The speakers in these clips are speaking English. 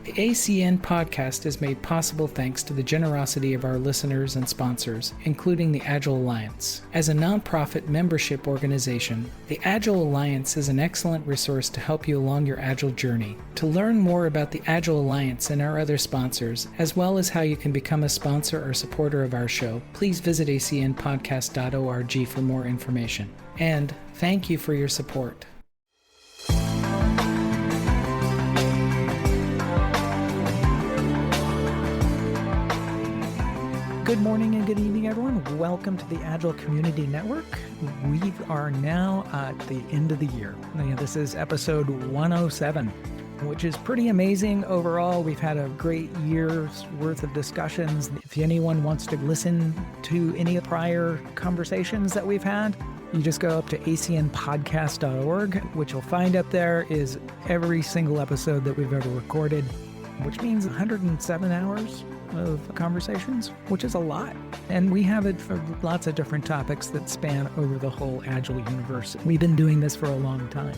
The ACN podcast is made possible thanks to the generosity of our listeners and sponsors, including the Agile Alliance. As a nonprofit membership organization, the Agile Alliance is an excellent resource to help you along your Agile journey. To learn more about the Agile Alliance and our other sponsors, as well as how you can become a sponsor or supporter of our show, please visit acnpodcast.org for more information. And thank you for your support. Good morning and good evening, everyone. Welcome to the Agile Community Network. We are now at the end of the year. This is episode 107, which is pretty amazing overall. We've had a great year's worth of discussions. If anyone wants to listen to any prior conversations that we've had, you just go up to acnpodcast.org. What you'll find up there is every single episode that we've ever recorded, which means 107 hours of conversations, which is a lot. And we have it for lots of different topics that span over the whole Agile universe. We've been doing this for a long time.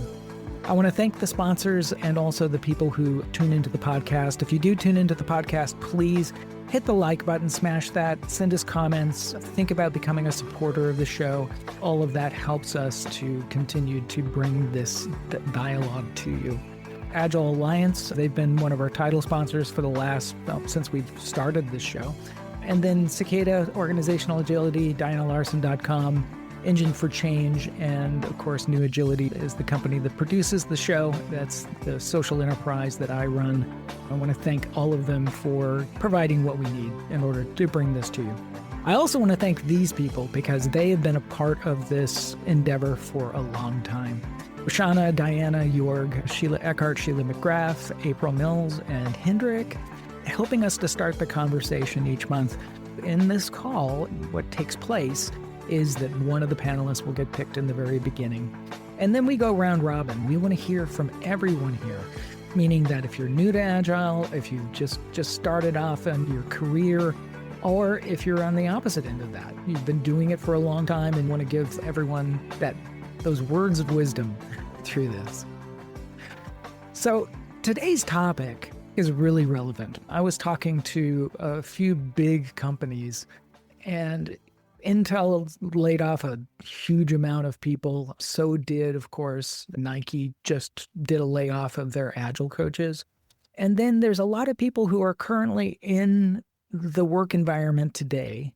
I want to thank the sponsors and also the people who tune into the podcast. If you do tune into the podcast, please hit the like button, smash that, send us comments, think about becoming a supporter of the show. All of that helps us to continue to bring this dialogue to you. Agile Alliance, they've been one of our title sponsors for the last, since we've started this show. And then Cicada, Organizational Agility, DianaLarson.com, Engine for Change, and of course, New Agility is the company that produces the show. That's the social enterprise that I run. I want to thank all of them for providing what we need in order to bring this to you. I also want to thank these people because they have been a part of this endeavor for a long time. Shana, Diana, Jorg, Sheila Eckhart, Sheila McGrath, April Mills, and Hendrik, helping us to start the conversation each month. In this call, what takes place is that one of the panelists will get picked in the very beginning. And then we go round robin. We want to hear from everyone here, meaning that if you're new to Agile, if you just started off in your career, or if you're on the opposite end of that, you've been doing it for a long time and want to give everyone those words of wisdom through this. So today's topic is really relevant. I was talking to a few big companies, and Intel laid off a huge amount of people. So did, of course, Nike just did a layoff of their Agile coaches. And then there's a lot of people who are currently in the work environment today,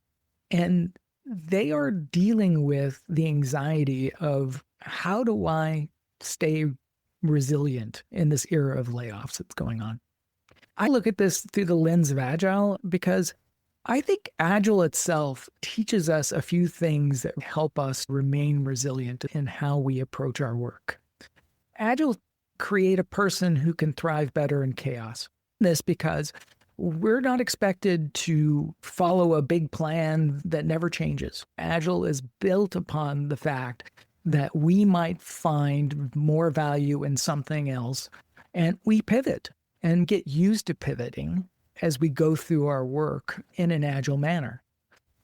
and they are dealing with the anxiety of how do I stay resilient in this era of layoffs that's going on. I look at this through the lens of Agile because I think Agile itself teaches us a few things that help us remain resilient in how we approach our work. Agile create a person who can thrive better in chaos. This because we're not expected to follow a big plan that never changes. Agile is built upon the fact that we might find more value in something else, and we pivot and get used to pivoting as we go through our work in an Agile manner.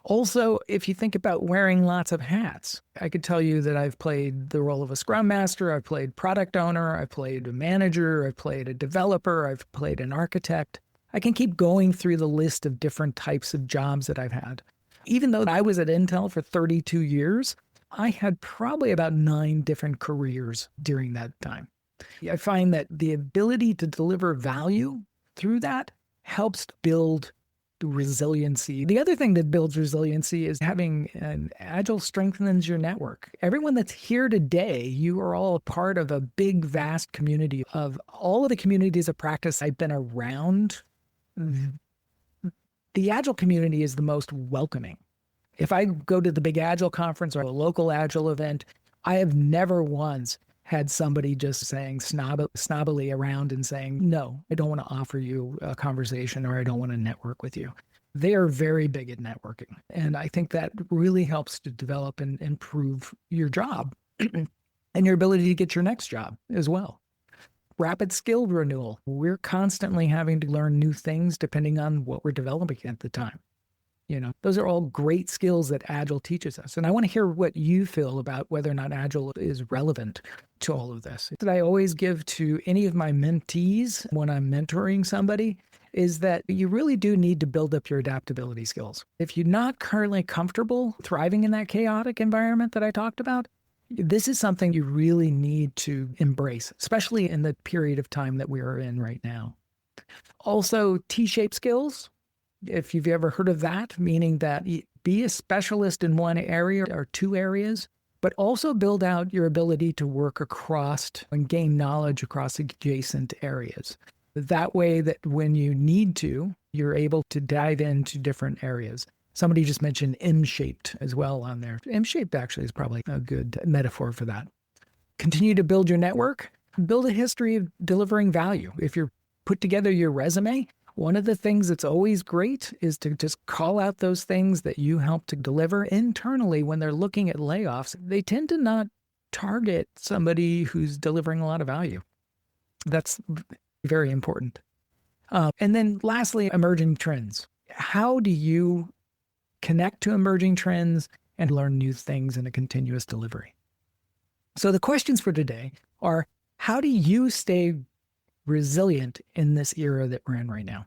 Also, if you think about wearing lots of hats, I could tell you that I've played the role of a Scrum Master, I've played product owner, I've played a manager, I've played a developer, I've played an architect. I can keep going through the list of different types of jobs that I've had. Even though I was at Intel for 32 years, I had probably about 9 different careers during that time. I find that the ability to deliver value through that helps build resiliency. The other thing that builds resiliency is having an Agile strengthens your network. Everyone that's here today, you are all a part of a big, vast community. Of all of the communities of practice I've been around, the Agile community is the most welcoming. If I go to the big Agile conference or a local Agile event, I have never once had somebody just saying snobbily around and saying, no, I don't want to offer you a conversation or I don't want to network with you. They are very big at networking. And I think that really helps to develop and improve your job and your ability to get your next job as well. Rapid skill renewal. We're constantly having to learn new things depending on what we're developing at the time. Those are all great skills that Agile teaches us. And I want to hear what you feel about whether or not Agile is relevant to all of this. That I always give to any of my mentees when I'm mentoring somebody is that you really do need to build up your adaptability skills. If you're not currently comfortable thriving in that chaotic environment that I talked about, this is something you really need to embrace, especially in the period of time that we are in right now. Also, T-shaped skills. If you've ever heard of that, meaning that be a specialist in one area or two areas, but also build out your ability to work across and gain knowledge across adjacent areas. That way that when you need to, you're able to dive into different areas. Somebody just mentioned M-shaped as well on there. M-shaped actually is probably a good metaphor for that. Continue to build your network. Build a history of delivering value. If you're put together your resume, one of the things that's always great is to just call out those things that you help to deliver internally when they're looking at layoffs. They tend to not target somebody who's delivering a lot of value. That's very important. And then lastly, emerging trends. How do you connect to emerging trends and learn new things in a continuous delivery? So the questions for today are, how do you stay resilient in this era that we're in right now?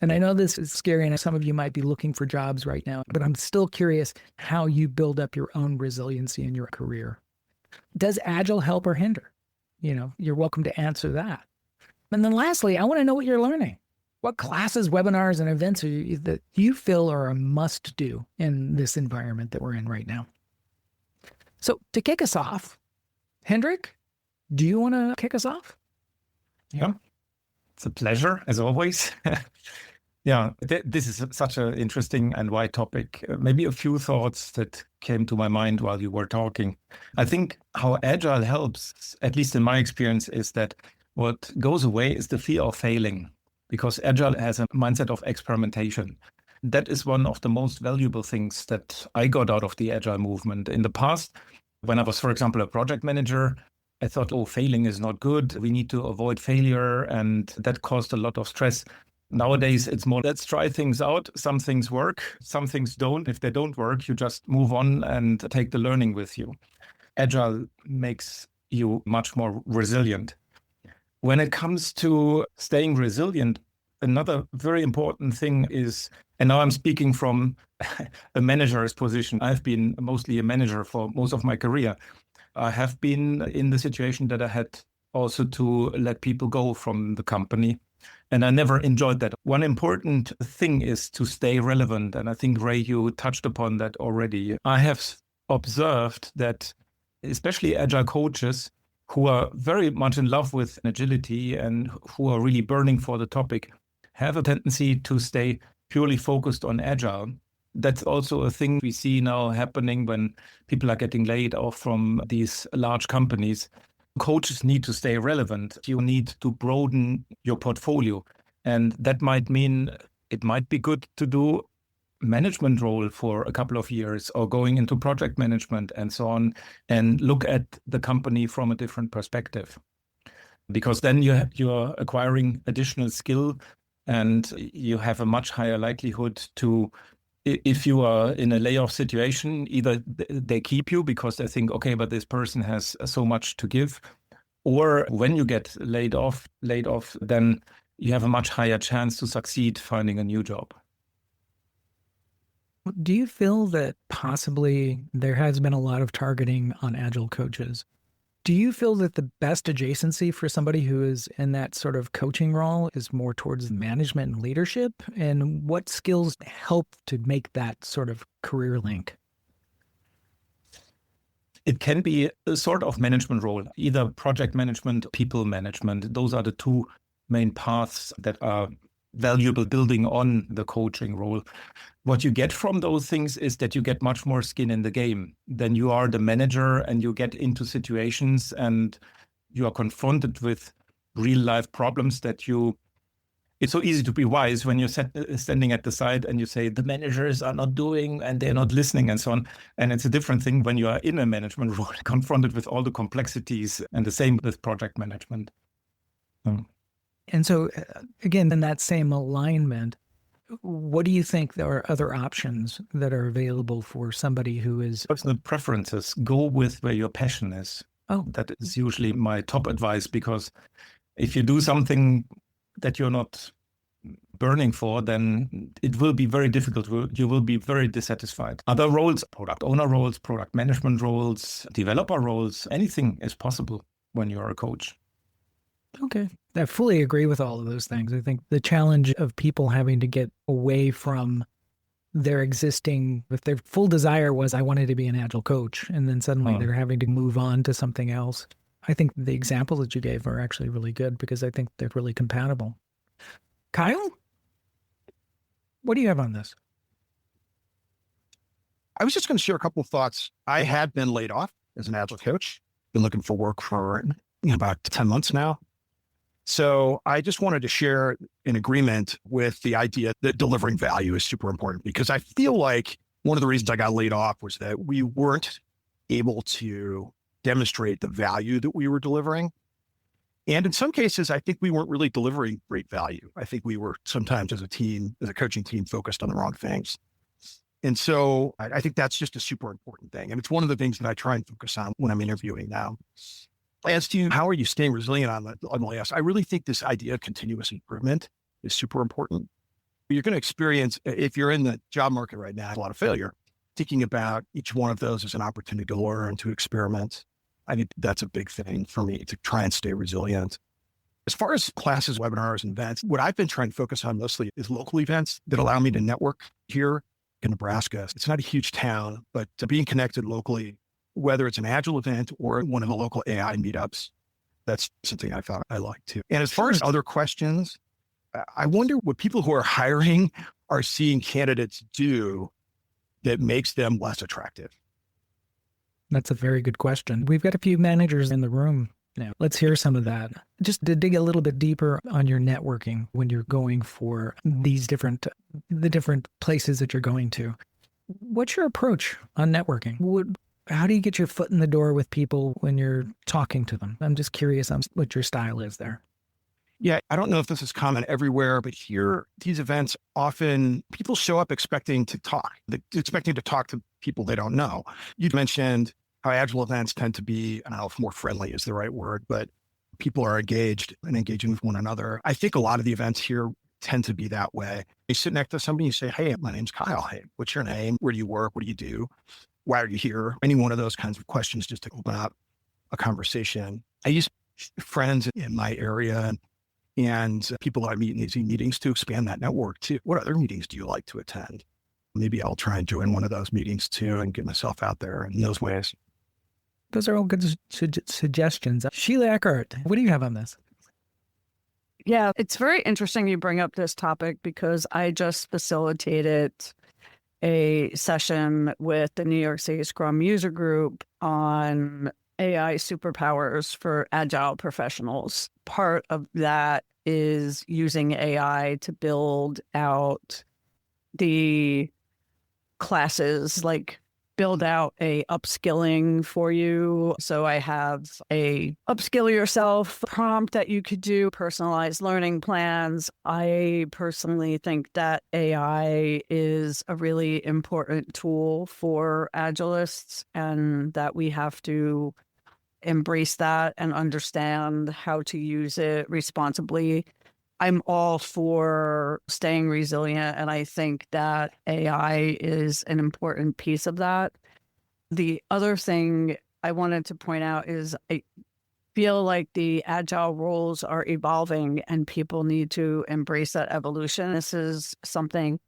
And I know this is scary and some of you might be looking for jobs right now, but I'm still curious how you build up your own resiliency in your career. Does Agile help or hinder? You're welcome to answer that. And then lastly, I want to know what you're learning. What classes, webinars, and events that you feel are a must do in this environment that we're in right now? So to kick us off, Hendrik, do you want to kick us off? Yeah, it's a pleasure as always. Yeah, this is such an interesting and wide topic. Maybe a few thoughts that came to my mind while you were talking. I think how Agile helps, at least in my experience, is that what goes away is the fear of failing, because Agile has a mindset of experimentation. That is one of the most valuable things that I got out of the Agile movement. In the past, when I was, for example, a project manager, I thought, failing is not good. We need to avoid failure. And that caused a lot of stress. Nowadays, it's more, let's try things out. Some things work, some things don't. If they don't work, you just move on and take the learning with you. Agile makes you much more resilient. When it comes to staying resilient, another very important thing is, and now I'm speaking from a manager's position. I've been mostly a manager for most of my career. I have been in the situation that I had also to let people go from the company, and I never enjoyed that. One important thing is to stay relevant, and I think, Ray, you touched upon that already. I have observed that especially Agile coaches who are very much in love with agility and who are really burning for the topic have a tendency to stay purely focused on Agile. That's also a thing we see now happening when people are getting laid off from these large companies. Coaches need to stay relevant. You need to broaden your portfolio. And that might mean it might be good to do management role for a couple of years or going into project management and so on, and look at the company from a different perspective. Because then you're acquiring additional skill and you have a much higher likelihood to, if you are in a layoff situation, either they keep you because they think, okay, but this person has so much to give, or when you get laid off, then you have a much higher chance to succeed finding a new job. Do you feel that possibly there has been a lot of targeting on Agile coaches? Do you feel that the best adjacency for somebody who is in that sort of coaching role is more towards management and leadership? And what skills help to make that sort of career link? It can be a sort of management role, either project management, people management. Those are the two main paths that are valuable building on the coaching role. What you get from those things is that you get much more skin in the game. Then you are the manager and you get into situations and you are confronted with real life problems that it's so easy to be wise when you're standing at the side and you say the managers are not doing and they're not listening and so on. And it's a different thing when you are in a management role, confronted with all the complexities, and the same with project management. And so, again, in that same alignment, What do you think there are other options that are available for somebody who is? Personal preferences, go with where your passion is. Oh, That is usually my top advice, because if you do something that you're not burning for, then it will be very difficult. You will be very dissatisfied. Other roles, product owner roles, product management roles, developer roles, anything is possible when you're a coach. okay. I fully agree with all of those things. I think the challenge of people having to get away from their existing, if their full desire was, I wanted to be an agile coach, and then suddenly they're having to move on to something else. I think the examples that you gave are actually really good because I think they're really compatible. Kyle, what do you have on this? I was just going to share a couple of thoughts. I had been laid off as an agile coach, been looking for work for about 10 months now. So I just wanted to share an agreement with the idea that delivering value is super important, because I feel like one of the reasons I got laid off was that we weren't able to demonstrate the value that we were delivering. And in some cases, I think we weren't really delivering great value. I think we were sometimes as a team, as a coaching team, focused on the wrong things. And so I think that's just a super important thing. And it's one of the things that I try and focus on when I'm interviewing now. As to how are you staying resilient on the layoffs, I really think this idea of continuous improvement is super important. You're going to experience, if you're in the job market right now, a lot of failure. Thinking about each one of those as an opportunity to learn, to experiment. I think that's a big thing for me to try and stay resilient. As far as classes, webinars, and events, what I've been trying to focus on mostly is local events that allow me to network here in Nebraska. It's not a huge town, but being connected locally, whether it's an Agile event or one of the local AI meetups, that's something I thought I like too. And as far as other questions, I wonder what people who are hiring are seeing candidates do that makes them less attractive. That's a very good question. We've got a few managers in the room now. Let's hear some of that. Just to dig a little bit deeper on your networking when you're going for the different places that you're going to. What's your approach on networking? How do you get your foot in the door with people when you're talking to them? I'm just curious on what your style is there. Yeah, I don't know if this is common everywhere, but here, these events, often people show up expecting to talk to people they don't know. You mentioned how Agile events tend to be, I don't know if more friendly is the right word, but people are engaged and engaging with one another. I think a lot of the events here tend to be that way. You sit next to somebody, you say, hey, my name's Kyle. Hey, what's your name? Where do you work? What do you do? Why are you here? Any one of those kinds of questions just to open up a conversation. I use friends in my area and people that I meet in these meetings to expand that network too. What other meetings do you like to attend? Maybe I'll try and join one of those meetings too and get myself out there in those ways. Those are all good suggestions. Sheila Eckhart, what do you have on this? Yeah, it's very interesting you bring up this topic because I just facilitated a session with the New York City Scrum User Group on AI superpowers for Agile professionals. Part of that is using AI to build out the classes, like build out a upskilling for you. So I have a upskill yourself prompt that you could do, personalized learning plans. I personally think that AI is a really important tool for Agilists and that we have to embrace that and understand how to use it responsibly. I'm all for staying resilient, and I think that AI is an important piece of that. The other thing I wanted to point out is I feel like the Agile roles are evolving and people need to embrace that evolution. This is something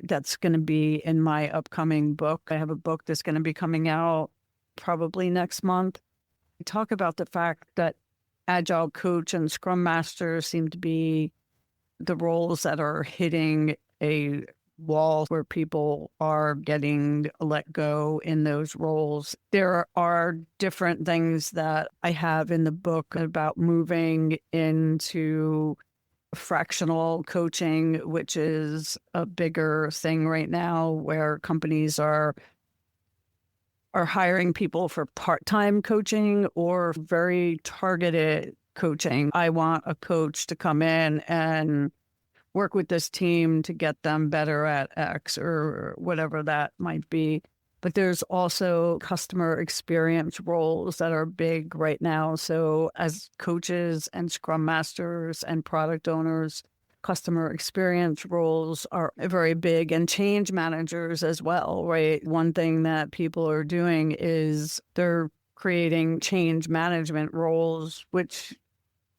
that's going to be in my upcoming book. I have a book that's going to be coming out probably next month. I talk about the fact that Agile coach and Scrum Master seem to be the roles that are hitting a wall where people are getting let go in those roles. There are different things that I have in the book about moving into fractional coaching, which is a bigger thing right now where companies are hiring people for part-time coaching or very targeted coaching. I want a coach to come in and work with this team to get them better at X or whatever that might be. But there's also customer experience roles that are big right now. So as coaches and scrum masters and product owners, customer experience roles are very big, and change managers as well, right? One thing that people are doing is they're creating change management roles, which,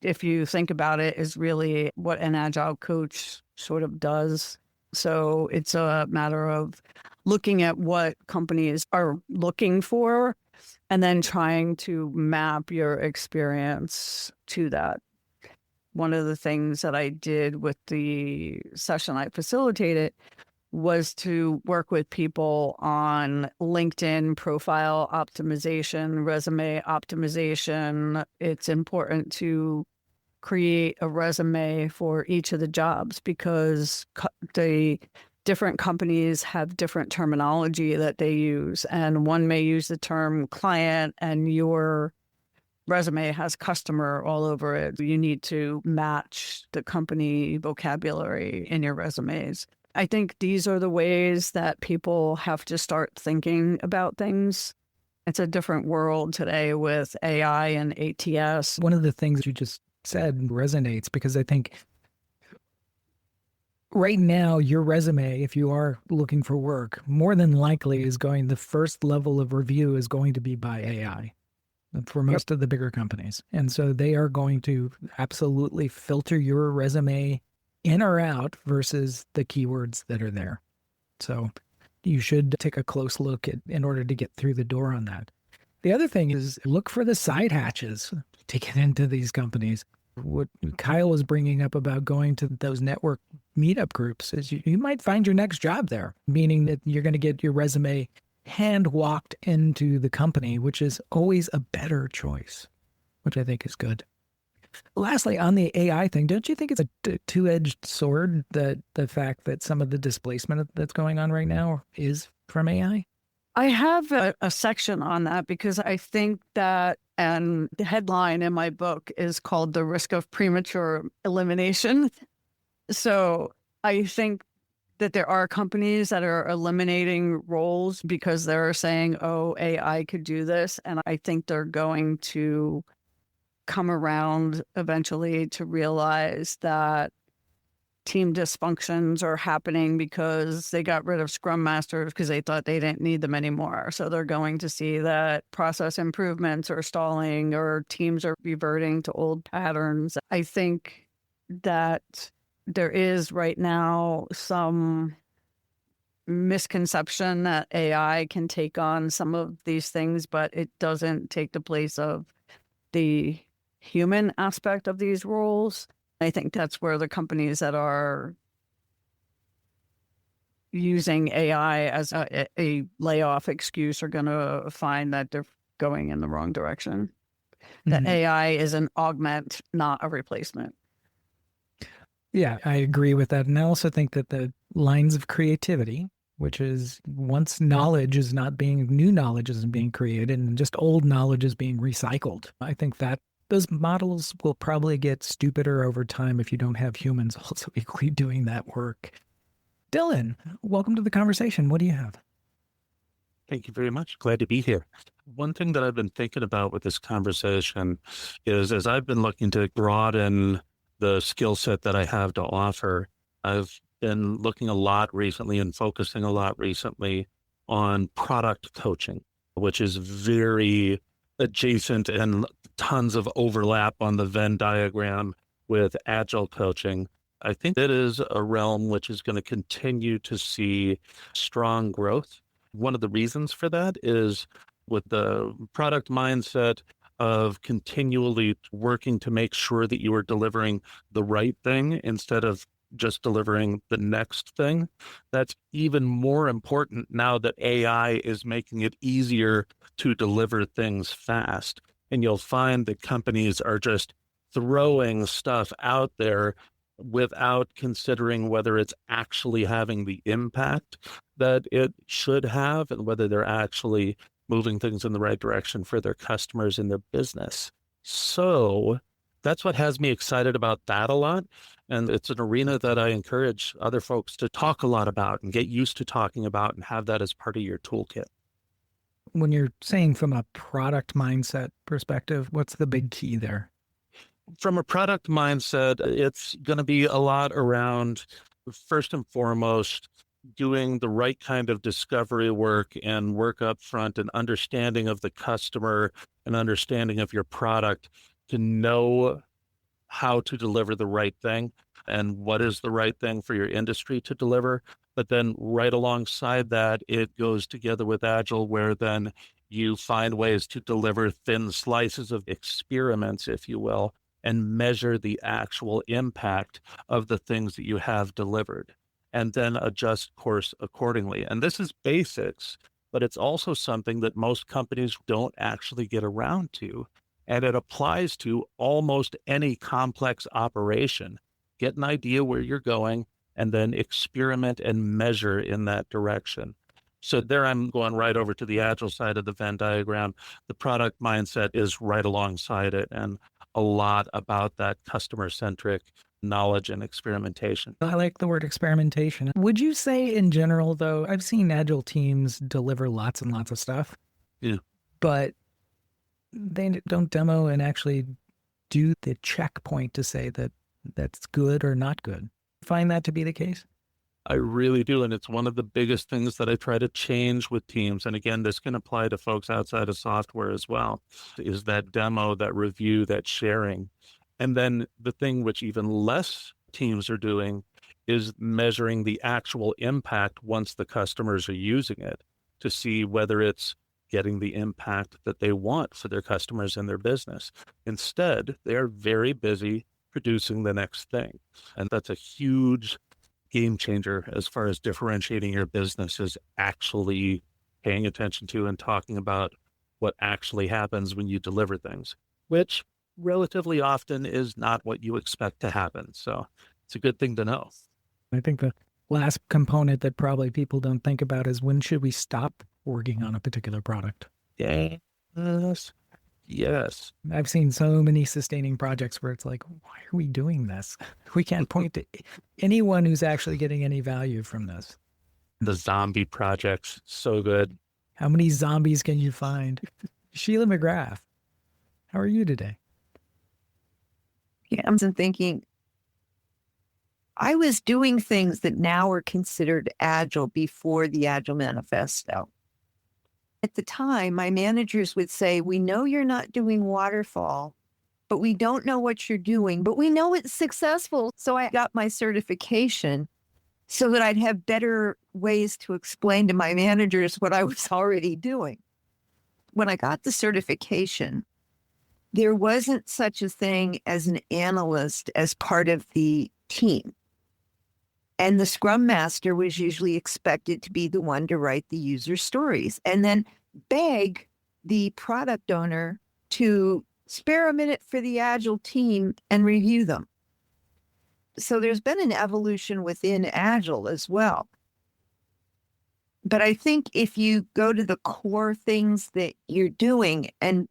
if you think about it, is really what an agile coach sort of does. So it's a matter of looking at what companies are looking for and then trying to map your experience to that. One of the things that I did with the session I facilitated was to work with people on LinkedIn profile optimization, resume optimization. It's important to create a resume for each of the jobs because the different companies have different terminology that they use. And one may use the term client, and your resume has customer all over it. You need to match the company vocabulary in your resumes. I think these are the ways that people have to start thinking about things. It's a different world today with AI and ATS. One of the things you just said resonates because I think right now your resume, if you are looking for work, more than likely the first level of review is going to be by AI for most of the bigger companies. And so they are going to absolutely filter your resume in or out versus the keywords that are there. So you should take a close look in order to get through the door on that. The other thing is look for the side hatches to get into these companies. What Kyle was bringing up about going to those network meetup groups is you might find your next job there, meaning that you're going to get your resume hand walked into the company, which is always a better choice, which I think is good. Lastly, on the AI thing, don't you think it's a two-edged sword, that the fact that some of the displacement that's going on right now is from AI? I have a section on that because I think that, and the headline in my book is called The Risk of Premature Elimination. So I think that there are companies that are eliminating roles because they're saying, oh, AI could do this. And I think they're going to come around eventually to realize that team dysfunctions are happening because they got rid of scrum masters because they thought they didn't need them anymore. So they're going to see that process improvements are stalling or teams are reverting to old patterns. I think that there is right now some misconception that AI can take on some of these things, but it doesn't take the place of the human aspect of these roles. I think that's where the companies that are using AI as a layoff excuse are going to find that they're going in the wrong direction. Mm-hmm. That AI is an augment, not a replacement. Yeah, I agree with that. And I also think that the lines of creativity, which is once knowledge is not being, new knowledge isn't being created and just old knowledge is being recycled. I think that those models will probably get stupider over time if you don't have humans also equally doing that work. Dylan, welcome to the conversation. What do you have? Thank you very much. Glad to be here. One thing that I've been thinking about with this conversation is as I've been looking to broaden the skill set that I have to offer, I've been looking a lot recently and focusing a lot recently on product coaching, which is very adjacent and tons of overlap on the Venn diagram with agile coaching. I think that is a realm which is going to continue to see strong growth. One of the reasons for that is with the product mindset of continually working to make sure that you are delivering the right thing instead of just delivering the next thing. That's even more important now that AI is making it easier to deliver things fast. And you'll find that companies are just throwing stuff out there without considering whether it's actually having the impact that it should have and whether they're actually moving things in the right direction for their customers and their business. So that's what has me excited about that a lot. And it's an arena that I encourage other folks to talk a lot about and get used to talking about and have that as part of your toolkit. When you're saying from a product mindset perspective, what's the big key there? From a product mindset, it's going to be a lot around, first and foremost, doing the right kind of discovery work and work up front and understanding of the customer and understanding of your product to know how to deliver the right thing and what is the right thing for your industry to deliver. But then right alongside that, it goes together with Agile, where then you find ways to deliver thin slices of experiments, if you will, and measure the actual impact of the things that you have delivered, and then adjust course accordingly. And this is basics, but it's also something that most companies don't actually get around to. And it applies to almost any complex operation. Get an idea where you're going and then experiment and measure in that direction. So there I'm going right over to the Agile side of the Venn diagram. The product mindset is right alongside it, and a lot about that customer-centric knowledge and experimentation. I like the word experimentation. Would you say in general, though, I've seen Agile teams deliver lots and lots of stuff. Yeah. But they don't demo and actually do the checkpoint to say that that's good or not good. Find that to be the case? I really do. And it's one of the biggest things that I try to change with teams. And again, this can apply to folks outside of software as well, is that demo, that review, that sharing. And then the thing which even less teams are doing is measuring the actual impact once the customers are using it to see whether it's getting the impact that they want for their customers and their business. Instead, they are very busy producing the next thing. And that's a huge game changer as far as differentiating your business, is actually paying attention to and talking about what actually happens when you deliver things, which relatively often is not what you expect to happen. So it's a good thing to know. I think the last component that probably people don't think about is, when should we stop working on a particular product? Yes. Yes. I've seen so many sustaining projects where it's like, why are we doing this? We can't point to anyone who's actually getting any value from this. The zombie projects, so good. How many zombies can you find? Sheila McGrath, how are you today? Yeah, I'm thinking, I was doing things that now are considered Agile before the Agile Manifesto. At the time, my managers would say, we know you're not doing waterfall, but we don't know what you're doing, but we know it's successful. So I got my certification so that I'd have better ways to explain to my managers what I was already doing. When I got the certification, there wasn't such a thing as an analyst as part of the team. And the Scrum Master was usually expected to be the one to write the user stories and then beg the product owner to spare a minute for the Agile team and review them. So there's been an evolution within Agile as well. But I think if you go to the core things that you're doing, and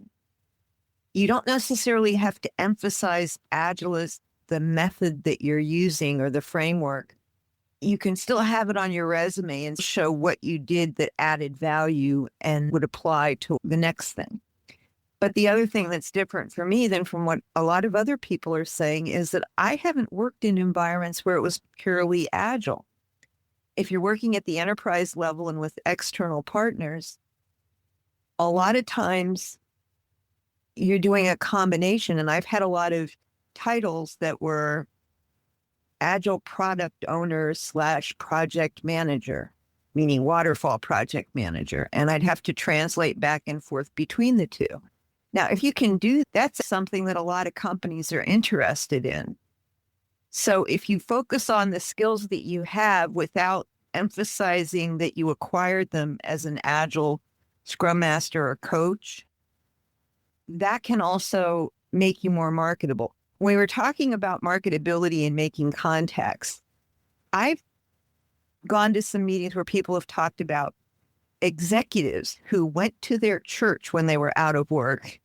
you don't necessarily have to emphasize Agile as the method that you're using or the framework, you can still have it on your resume and show what you did that added value and would apply to the next thing. But the other thing that's different for me than from what a lot of other people are saying is that I haven't worked in environments where it was purely Agile. If you're working at the enterprise level and with external partners, a lot of times you're doing a combination. And I've had a lot of titles that were Agile product owner / project manager, meaning waterfall project manager. And I'd have to translate back and forth between the two. Now, if you can do, that's something that a lot of companies are interested in. So if you focus on the skills that you have without emphasizing that you acquired them as an Agile Scrum Master or coach, that can also make you more marketable. When we were talking about marketability and making contacts, I've gone to some meetings where people have talked about executives who went to their church when they were out of work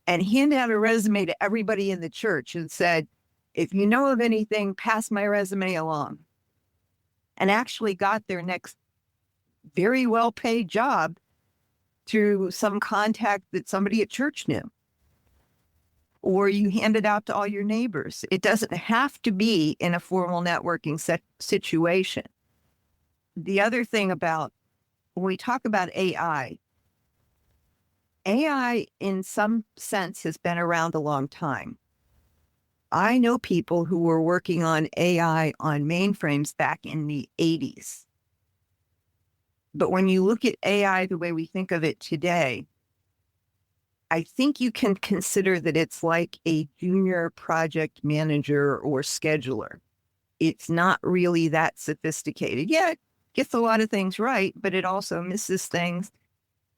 and handed out a resume to everybody in the church and said, if you know of anything, pass my resume along. And actually got their next very well-paid job through some contact that somebody at church knew. Or you hand it out to all your neighbors. It doesn't have to be in a formal networking situation. The other thing about when we talk about AI in some sense has been around a long time. I know people who were working on AI on mainframes back in the 80s. But when you look at AI the way we think of it today, I think you can consider that it's like a junior project manager or scheduler. It's not really that sophisticated. Yeah, it gets a lot of things right, but it also misses things.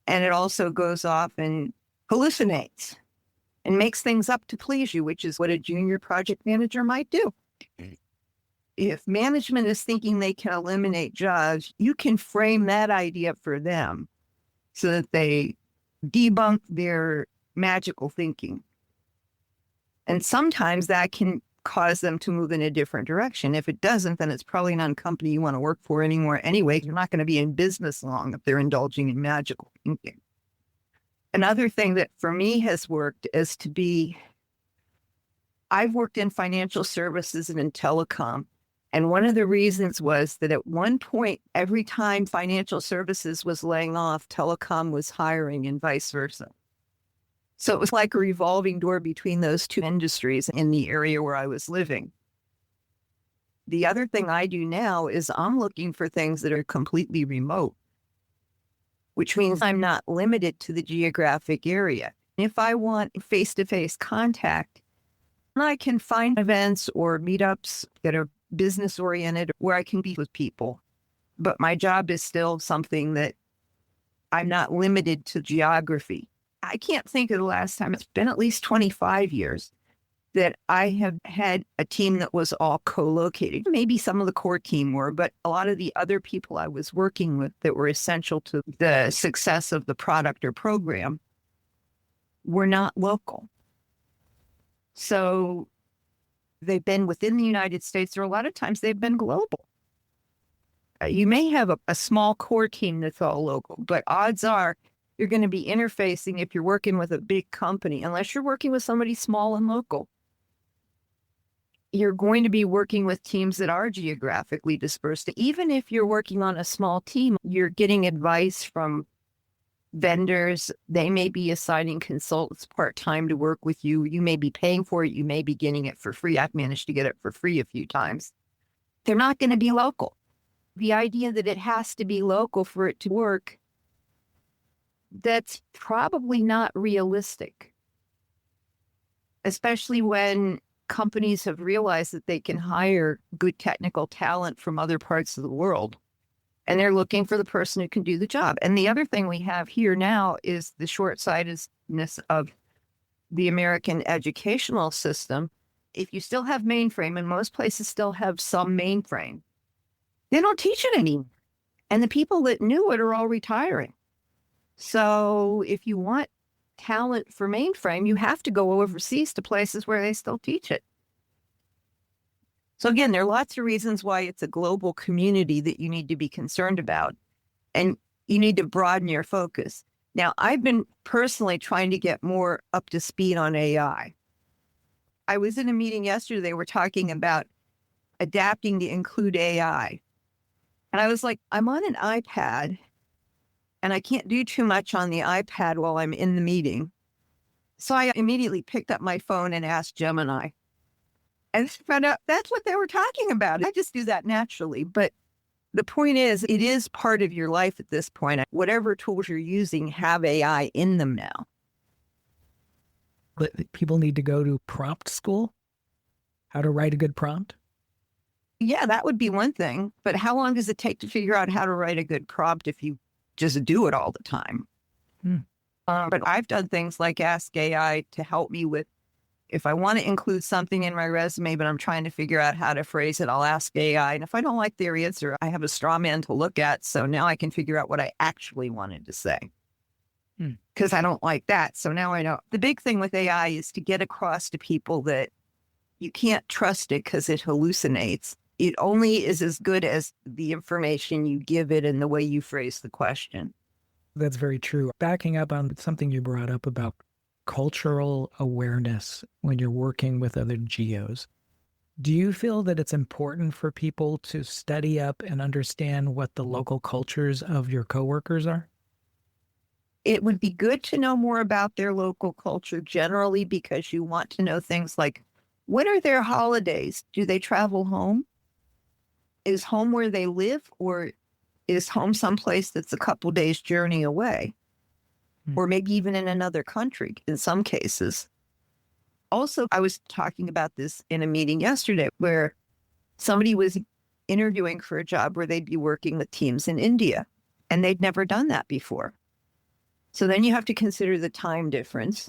And it also goes off and hallucinates and makes things up to please you, which is what a junior project manager might do. If management is thinking they can eliminate jobs, you can frame that idea for them so that they debunk their magical thinking. And sometimes that can cause them to move in a different direction. If it doesn't, then it's probably not a company you want to work for anymore anyway. You're not going to be in business long if they're indulging in magical thinking. Another thing that for me has worked is I've worked in financial services and in telecom. And one of the reasons was that at one point, every time financial services was laying off, telecom was hiring and vice versa. So it was like a revolving door between those two industries in the area where I was living. The other thing I do now is I'm looking for things that are completely remote, which means I'm not limited to the geographic area. If I want face-to-face contact, I can find events or meetups that are business-oriented where I can be with people. But my job is still something that I'm not limited to geography. I can't think of the last time, it's been at least 25 years, that I have had a team that was all co-located. Maybe some of the core team were, but a lot of the other people I was working with that were essential to the success of the product or program were not local. So they've been within the United States, or a lot of times they've been global. You may have a small core team that's all local, but odds are you're going to be interfacing if you're working with a big company, unless you're working with somebody small and local. You're going to be working with teams that are geographically dispersed. Even if you're working on a small team, you're getting advice from vendors. They may be assigning consultants part-time to work with you. You may be paying for it. You may be getting it for free. I've managed to get it for free a few times. They're not going to be local. The idea that it has to be local for it to work, that's probably not realistic, especially when companies have realized that they can hire good technical talent from other parts of the world, and they're looking for the person who can do the job. And the other thing we have here now is the short-sightedness of the American educational system. If you still have mainframe, and most places still have some mainframe, they don't teach it anymore. And the people that knew it are all retiring. So if you want talent for mainframe, you have to go overseas to places where they still teach it. So again, there are lots of reasons why it's a global community that you need to be concerned about, and you need to broaden your focus. Now, I've been personally trying to get more up to speed on AI. I was in a meeting yesterday, they were talking about adapting to include AI. And I was like, I'm on an iPad and I can't do too much on the iPad while I'm in the meeting. So I immediately picked up my phone and asked Gemini. And found out that's what they were talking about. I just do that naturally. But the point is, it is part of your life at this point. Whatever tools you're using have AI in them now. But people need to go to prompt school? How to write a good prompt? Yeah, that would be one thing. But how long does it take to figure out how to write a good prompt if you just do it all the time? But I've done things like ask AI to help me with, if I want to include something in my resume, but I'm trying to figure out how to phrase it, I'll ask AI. And if I don't like their answer, I have a straw man to look at. So now I can figure out what I actually wanted to say. because I don't like that. So now I know. The big thing with AI is to get across to people that you can't trust it because it hallucinates. It only is as good as the information you give it and the way you phrase the question. That's very true. Backing up on something you brought up about cultural awareness when you're working with other geos, do you feel that it's important for people to study up and understand what the local cultures of your coworkers are? It would be good to know more about their local culture generally because you want to know things like, when are their holidays? Do they travel home? Is home where they live, or is home someplace that's a couple days journey away? Or maybe even in another country in some cases. Also, I was talking about this in a meeting yesterday where somebody was interviewing for a job where they'd be working with teams in India, and they'd never done that before. So then you have to consider the time difference,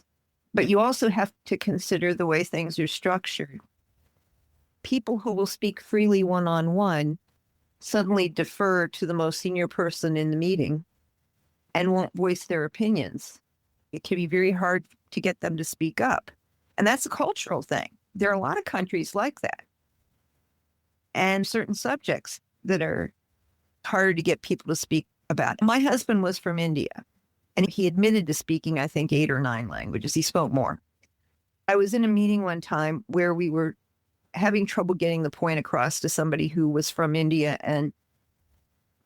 but you also have to consider the way things are structured. People who will speak freely one-on-one suddenly defer to the most senior person in the meeting and won't voice their opinions. It can be very hard to get them to speak up. And that's a cultural thing. There are a lot of countries like that. And certain subjects that are harder to get people to speak about. My husband was from India, and he admitted to speaking, I think, 8 or 9 languages. He spoke more. I was in a meeting one time where we were having trouble getting the point across to somebody who was from India. And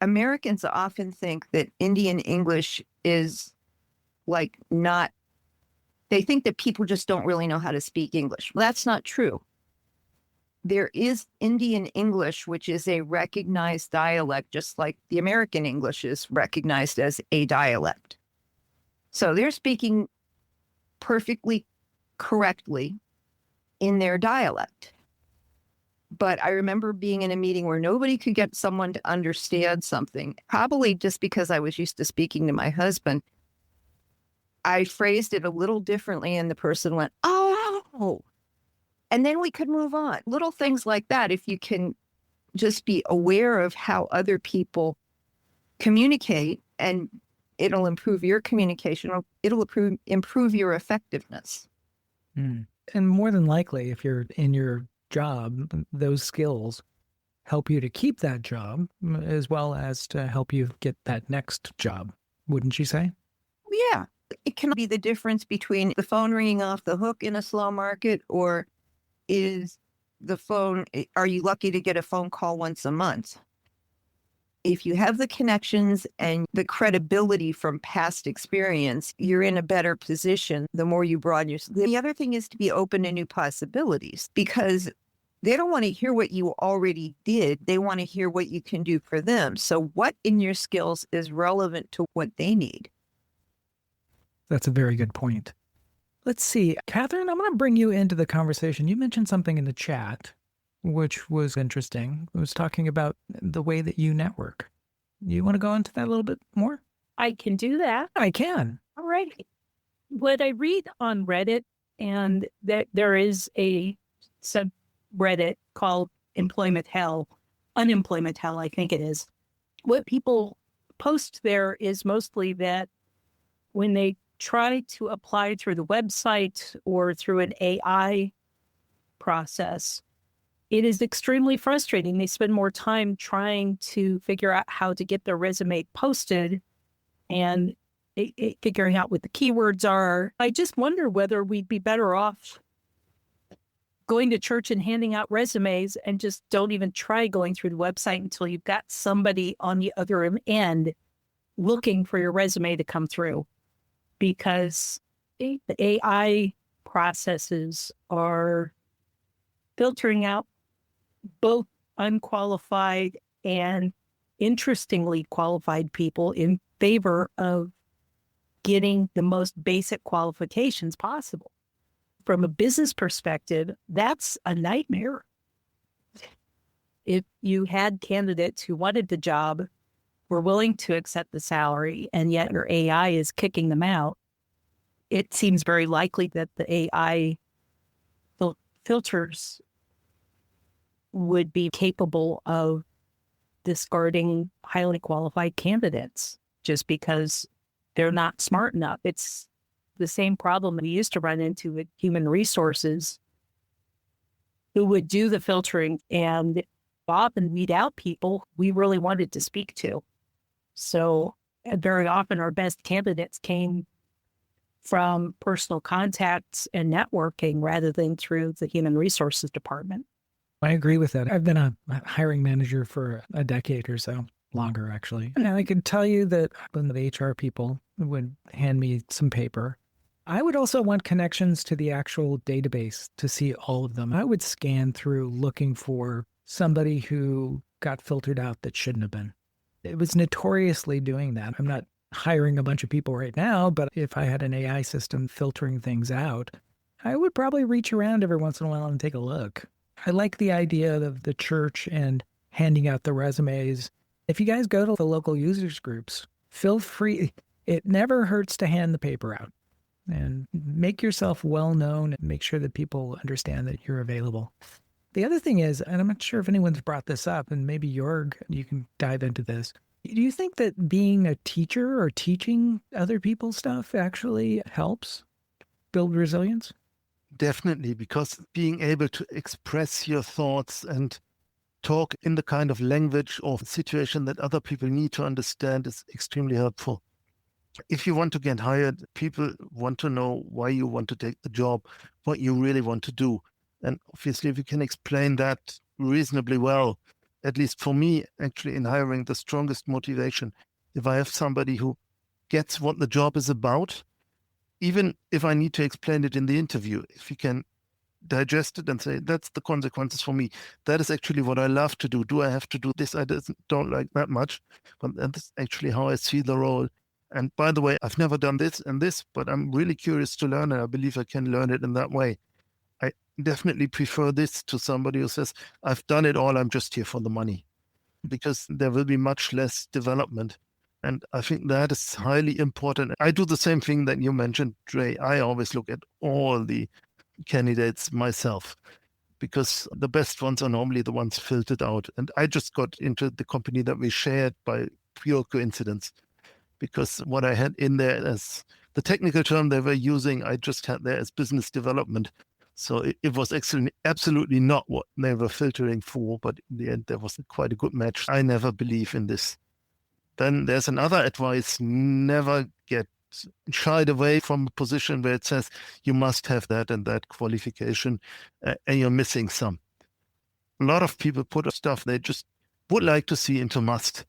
Americans often think that Indian English is like not, they think that people just don't really know how to speak English. Well, that's not true. There is Indian English, which is a recognized dialect, just like the American English is recognized as a dialect. So they're speaking perfectly correctly in their dialect. But I remember being in a meeting where nobody could get someone to understand something, probably just because I was used to speaking to my husband. I phrased it a little differently and the person went, oh, and then we could move on. Little things like that. If you can just be aware of how other people communicate, and it'll improve your communication, it'll improve your effectiveness. And more than likely, if you're in your job, those skills help you to keep that job as well as to help you get that next job, wouldn't you say? Yeah. It can be the difference between the phone ringing off the hook in a slow market, or is the phone, are you lucky to get a phone call once a month? If you have the connections and the credibility from past experience, you're in a better position the more you broaden your. The other thing is to be open to new possibilities, because they don't want to hear what you already did. They want to hear what you can do for them. So what in your skills is relevant to what they need? That's a very good point. Let's see. Catherine, I'm going to bring you into the conversation. You mentioned something in the chat, which was interesting. It was talking about the way that you network. You want to go into that a little bit more? I can do that. I can. All right. What I read on Reddit, and that there is a subreddit called Unemployment Hell, I think it is. What people post there is mostly that when they try to apply through the website or through an AI process, it is extremely frustrating. They spend more time trying to figure out how to get their resume posted and figuring out what the keywords are. I just wonder whether we'd be better off going to church and handing out resumes and just don't even try going through the website until you've got somebody on the other end looking for your resume to come through. Because the AI processes are filtering out both unqualified and interestingly qualified people in favor of getting the most basic qualifications possible. From a business perspective, that's a nightmare. If you had candidates who wanted the job, were willing to accept the salary, and yet your AI is kicking them out, it seems very likely that the AI filters would be capable of discarding highly qualified candidates just because they're not smart enough. It's the same problem we used to run into with human resources, who would do the filtering and often weed out people we really wanted to speak to. So very often our best candidates came from personal contacts and networking rather than through the human resources department. I agree with that. I've been a hiring manager for a decade or so, longer actually. And I can tell you that when the HR people would hand me some paper, I would also want connections to the actual database to see all of them. I would scan through looking for somebody who got filtered out that shouldn't have been. It was notoriously doing that. I'm not hiring a bunch of people right now, but if I had an AI system filtering things out, I would probably reach around every once in a while and take a look. I like the idea of the church and handing out the resumes. If you guys go to the local users groups, feel free. It never hurts to hand the paper out and make yourself well known and make sure that people understand that you're available. The other thing is, and I'm not sure if anyone's brought this up, and maybe Jorg, you can dive into this. Do you think that being a teacher or teaching other people stuff actually helps build resilience? Definitely, because being able to express your thoughts and talk in the kind of language or situation that other people need to understand is extremely helpful. If you want to get hired, people want to know why you want to take the job, what you really want to do. And obviously, if you can explain that reasonably well, at least for me, actually in hiring, the strongest motivation, if I have somebody who gets what the job is about, even if I need to explain it in the interview, if you can digest it and say, that's the consequences for me. That is actually what I love to do. Do I have to do this? I don't like that much, but that's actually how I see the role. And by the way, I've never done this and this, but I'm really curious to learn, and I believe I can learn it in that way. I definitely prefer this to somebody who says, I've done it all, I'm just here for the money, because there will be much less development. And I think that is highly important. I do the same thing that you mentioned, Dre. I always look at all the candidates myself, because the best ones are normally the ones filtered out. And I just got into the company that we shared by pure coincidence, because what I had in there as the technical term they were using, I just had there as business development. So it was actually absolutely not what they were filtering for, but in the end, there was quite a good match. I never believe in this. Then there's another advice: never get shied away from a position where it says you must have that and that qualification, and you're missing some. A lot of people put stuff they just would like to see into must.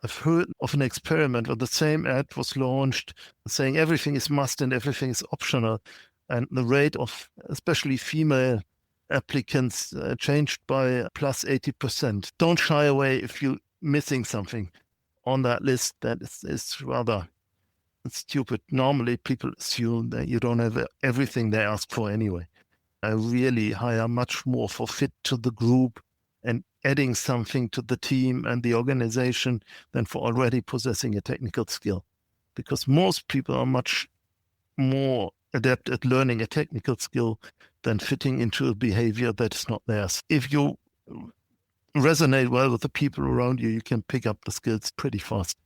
I've heard of an experiment where the same ad was launched saying everything is must and everything is optional. And the rate of especially female applicants changed by plus 80%. Don't shy away if you're missing something on that list that is rather stupid. Normally, people assume that you don't have everything they ask for anyway. I really hire much more for fit to the group and adding something to the team and the organization than for already possessing a technical skill. Because most people are much more adept at learning a technical skill than fitting into a behavior that is not theirs. If you resonate well with the people around you, you can pick up the skills pretty fast.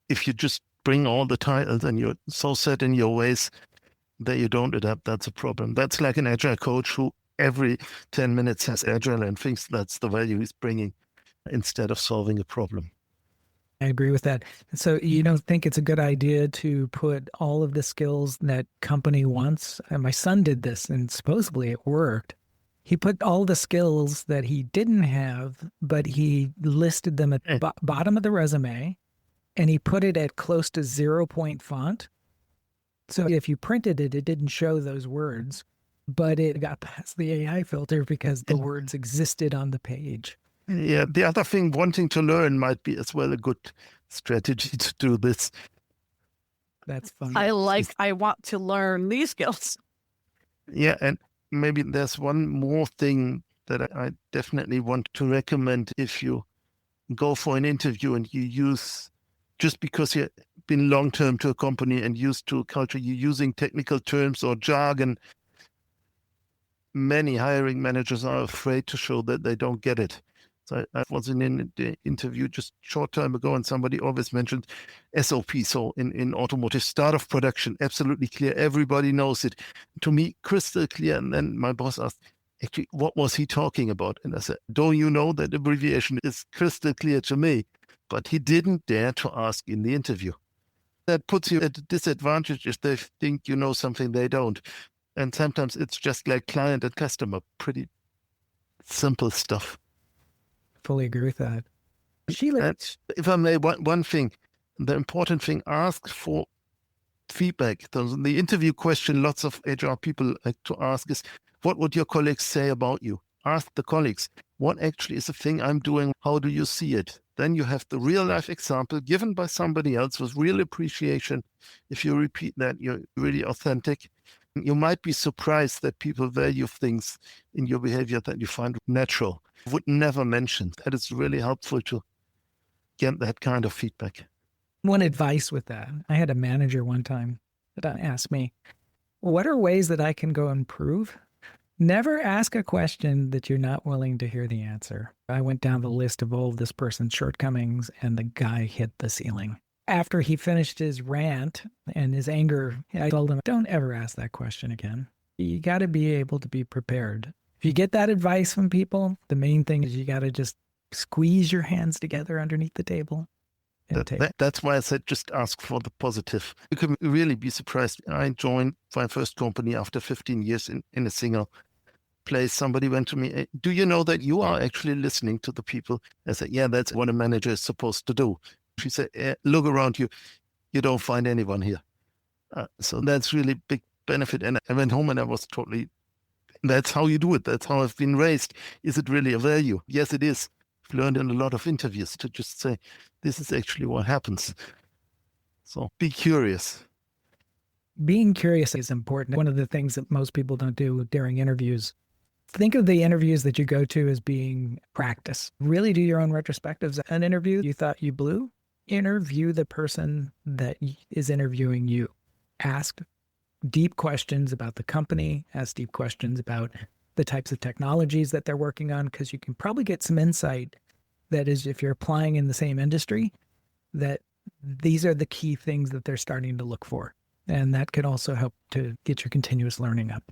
If you just bring all the titles and you're so set in your ways that you don't adapt, that's a problem. That's like an agile coach who every 10 minutes says agile and thinks that's the value he's bringing instead of solving a problem. I agree with that. So you don't think it's a good idea to put all of the skills that company wants? And my son did this and supposedly it worked. He put all the skills that he didn't have, but he listed them at the bottom of the resume, and he put it at close to 0-point font. So if you printed it, it didn't show those words, but it got past the AI filter because the words existed on the page. Yeah, the other thing, wanting to learn might be as well a good strategy to do this. That's fun. I want to learn these skills. Yeah, and maybe there's one more thing that I definitely want to recommend. If you go for an interview and you use, just because you've been long-term to a company and used to a culture, you're using technical terms or jargon, many hiring managers are afraid to show that they don't get it. So I was in an interview just short time ago, and somebody always mentioned SOP. So in automotive, start of production, absolutely clear. Everybody knows it. To me, crystal clear. And then my boss asked, actually, what was he talking about? And I said, don't you know that abbreviation is crystal clear to me? But he didn't dare to ask in the interview. That puts you at a disadvantage if they think you know something they don't. And sometimes it's just like client and customer, pretty simple stuff. Fully agree with that. Sheila, And if I may, one thing, the important thing, ask for feedback. The interview question lots of HR people like to ask is, what would your colleagues say about you? Ask the colleagues, what actually is the thing I'm doing? How do you see it? Then you have the real life example given by somebody else with real appreciation. If you repeat that, you're really authentic. You might be surprised that people value things in your behavior that you find natural. Would never mention. That is really helpful to get that kind of feedback. one advice with that. I had a manager one time that asked me, what are ways that I can go improve? Never ask a question that you're not willing to hear the answer. I went down the list of all of this person's shortcomings, and the guy hit the ceiling. After he finished his rant and his anger, I told him, don't ever ask that question again. You got to be able to be prepared. If you get that advice from people, the main thing is you got to just squeeze your hands together underneath the table. That's why I said just ask for the positive. You can really be surprised. I joined my first company after 15 years in a single place. Somebody went to me, do you know that you are actually listening to the people? I said, yeah, that's what a manager is supposed to do. She said, look around you. You don't find anyone here. So that's really big benefit. And I went home and I was totally, that's how you do it. That's how I've been raised. Is it really a value? Yes, it is. I've learned in a lot of interviews to just say, this is actually what happens. So be curious. Being curious is important. One of the things that most people don't do during interviews. Think of the interviews that you go to as being practice. Really do your own retrospectives. An interview you thought you blew, interview the person that is interviewing you. Ask deep questions about the company, ask deep questions about the types of technologies that they're working on, because you can probably get some insight that is, if you're applying in the same industry, that these are the key things that they're starting to look for. And that could also help to get your continuous learning up.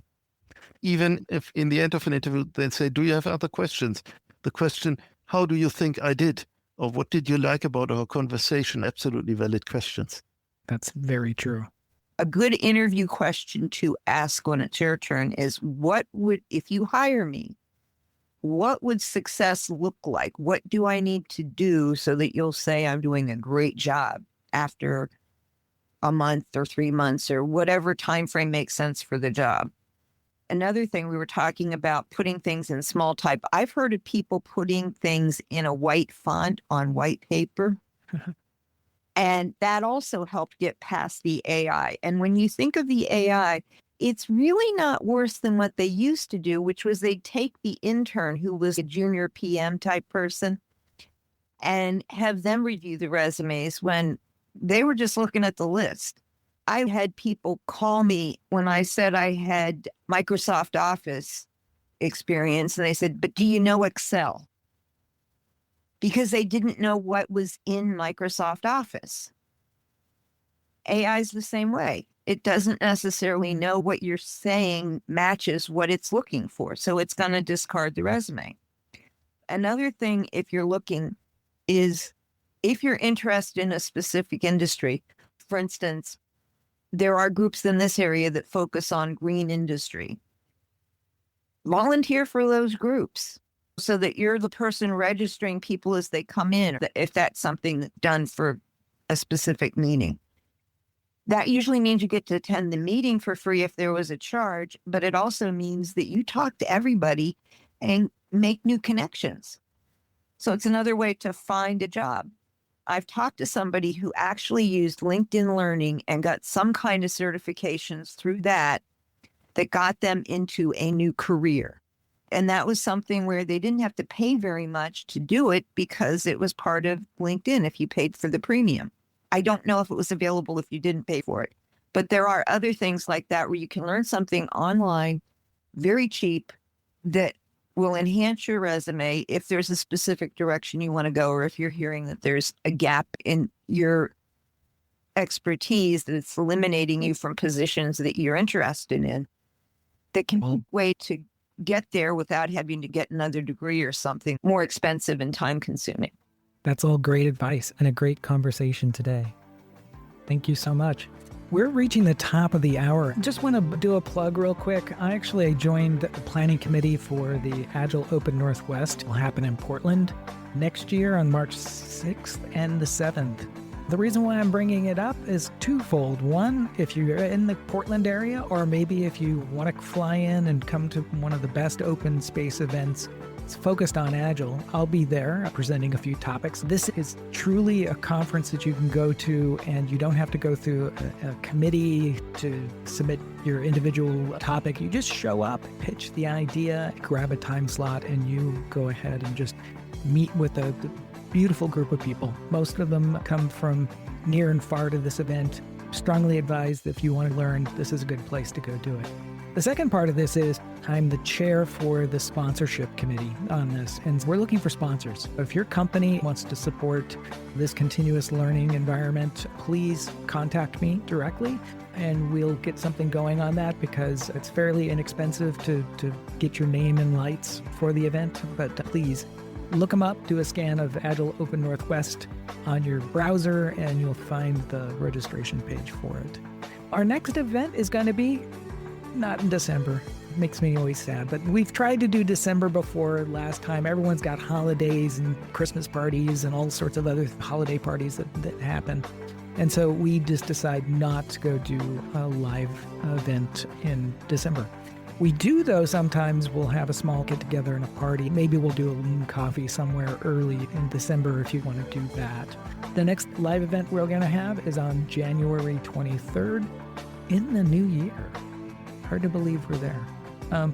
Even if in the end of an interview, they say, do you have other questions? The question, how do you think I did? Or what did you like about our conversation? Absolutely valid questions. That's very true. A good interview question to ask when it's your turn is, if you hire me, what would success look like? What do I need to do so that you'll say I'm doing a great job after a month or 3 months or whatever time frame makes sense for the job? Another thing, we were talking about putting things in small type. I've heard of people putting things in a white font on white paper. And that also helped get past the AI. And when you think of the AI, it's really not worse than what they used to do, which was they'd take the intern who was a junior PM type person and have them review the resumes when they were just looking at the list. I had people call me when I said I had Microsoft Office experience, and they said, but do you know Excel? Because they didn't know what was in Microsoft Office. AI is the same way. It doesn't necessarily know what you're saying matches what it's looking for, so it's going to discard the resume. Another thing, if you're looking, is if you're interested in a specific industry, for instance, there are groups in this area that focus on green industry. Volunteer for those groups so that you're the person registering people as they come in, if that's something done for a specific meeting. That usually means you get to attend the meeting for free if there was a charge, but it also means that you talk to everybody and make new connections. So it's another way to find a job. I've talked to somebody who actually used LinkedIn Learning and got some kind of certifications through that got them into a new career. And that was something where they didn't have to pay very much to do it because it was part of LinkedIn if you paid for the premium. I don't know if it was available if you didn't pay for it. But there are other things like that where you can learn something online, very cheap, that will enhance your resume if there's a specific direction you want to go, or if you're hearing that there's a gap in your expertise that's eliminating you from positions that you're interested in, that can be a way to get there without having to get another degree or something more expensive and time consuming. That's all great advice and a great conversation today. Thank you so much. We're reaching the top of the hour. Just want to do a plug real quick. I joined the planning committee for the Agile Open Northwest. It will happen in Portland next year on March 6th and the 7th. The reason why I'm bringing it up is twofold. One, if you're in the Portland area, or maybe if you want to fly in and come to one of the best open space events, it's focused on Agile. I'll be there presenting a few topics. This is truly a conference that you can go to, and you don't have to go through a committee to submit your individual topic. You just show up, pitch the idea, grab a time slot, and you go ahead and just meet with a beautiful group of people. Most of them come from near and far to this event. Strongly advised, if you want to learn, this is a good place to go do it. The second part of this is I'm the chair for the sponsorship committee on this, and we're looking for sponsors. If your company wants to support this continuous learning environment, please contact me directly, and we'll get something going on that, because it's fairly inexpensive to get your name in lights for the event. But please look them up, do a scan of Agile Open Northwest on your browser, and you'll find the registration page for it. Our next event is going to be not in December. It makes me always sad, but we've tried to do December before. Last time, everyone's got holidays and Christmas parties and all sorts of other holiday parties that happen. And so we just decide not to go do a live event in December. We do, though, sometimes we'll have a small get-together and a party. Maybe we'll do a lean coffee somewhere early in December if you want to do that. The next live event we're going to have is on January 23rd in the new year. Hard to believe we're there.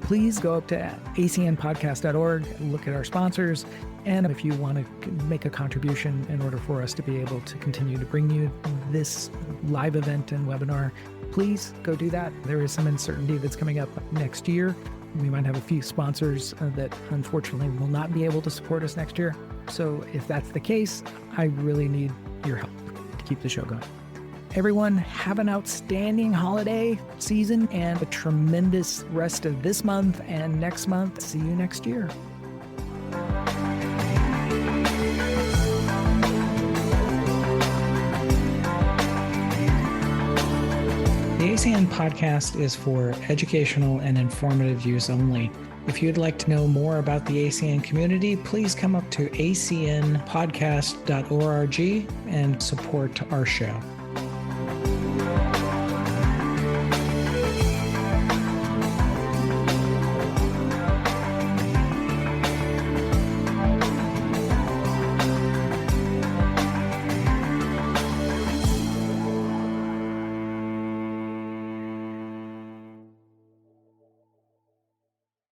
Please go up to acnpodcast.org, look at our sponsors, and if you want to make a contribution in order for us to be able to continue to bring you this live event and webinar, please go do that. There is some uncertainty that's coming up next year. We might have a few sponsors that unfortunately will not be able to support us next year. So if that's the case, I really need your help to keep the show going. Everyone, have an outstanding holiday season and a tremendous rest of this month and next month. See you next year. The ACN podcast is for educational and informative use only. If you'd like to know more about the ACN community, please come up to acnpodcast.org and support our show.